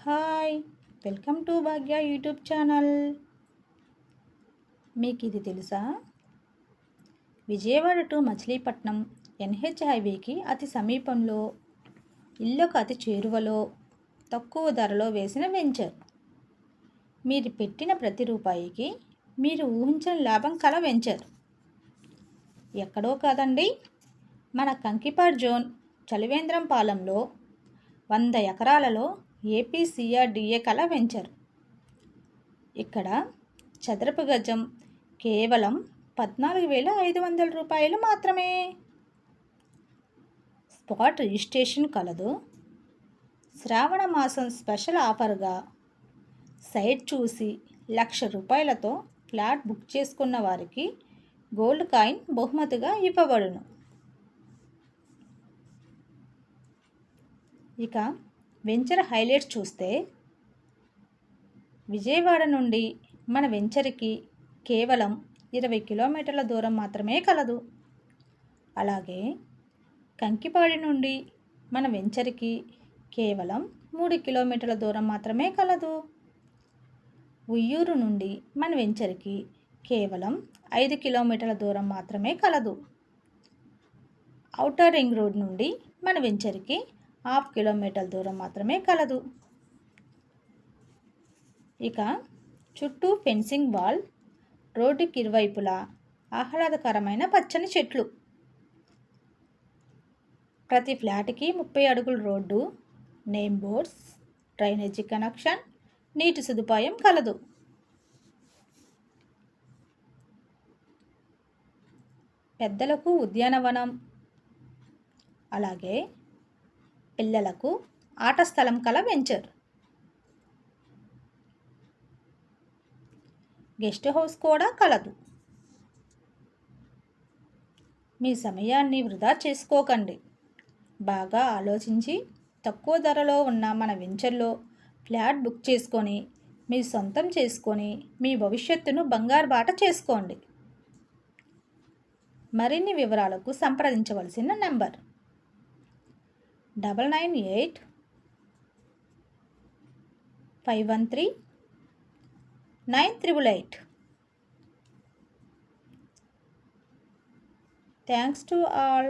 Hi, welcome to Bhagya YouTube channel. మీకు ఇది తెలుసా? విజయవాడ టు మచిలీపట్నం ఎన్హెచ్ హైవేకి అతి సమీపంలో, ఇళ్ళకు అతి చేరువలో, తక్కువ ధరలో వేసిన వెంచర్. మీరు పెట్టిన ప్రతి రూపాయికి మీరు ఊహించని లాభం కల వెంచర్. ఎక్కడో కాదండి, మన కంకిపాడ్ జోన్ చలివేంద్రంపాలెంలో 100 ఎకరాలలో ఏపీసీఆర్డీఏ కల వెంచర్. ఇక్కడ చదరపు గజం కేవలం 14,500 రూపాయలు మాత్రమే. స్పాట్ రిజిస్ట్రేషన్ కలదు. శ్రావణ మాసం స్పెషల్ ఆఫర్గా సైట్ చూసి 1,00,000 రూపాయలతో ఫ్లాట్ బుక్ చేసుకున్న వారికి గోల్డ్ కాయిన్ బహుమతిగా ఇవ్వబడును. ఇక వెంచర్ హైలైట్స్ చూస్తే, విజయవాడ నుండి మన వెంచర్కి కేవలం 20 కిలోమీటర్ల దూరం మాత్రమే కలదు. అలాగే కంకిపాడి నుండి మన వెంచర్కి కేవలం 3 కిలోమీటర్ల దూరం మాత్రమే కలదు. ఉయ్యూరు నుండి మన వెంచర్కి కేవలం 5 కిలోమీటర్ల దూరం మాత్రమే కలదు. ఔటర్ రింగ్ రోడ్ నుండి మన వెంచర్కి 1/2 కిలోమీటర్ల దూరం మాత్రమే కలదు. ఇక చుట్టూ ఫెన్సింగ్ వాల్, రోడ్డుకి ఇరువైపులా ఆహ్లాదకరమైన పచ్చని చెట్లు. ప్రతి ఫ్లాట్కి 30 అడుగుల road, name boards, drainage connection, నీటి సదుపాయం కలదు. పెద్దలకు ఉద్యానవనం, అలాగే పిల్లలకు ఆట స్థలం కల వెంచర్. గెస్ట్ హౌస్ కూడా కలదు. మీ సమయాన్ని వృధా చేసుకోకండి. బాగా ఆలోచించి తక్కువ ధరలో ఉన్న మన వెంచర్లో ఫ్లాట్ బుక్ చేసుకొని మీ సొంతం చేసుకొని మీ భవిష్యత్తును బంగారు బాట చేసుకోండి. మరిన్ని వివరాలకు సంప్రదించవలసిన నంబర్ 998 513 9888. Thanks to all.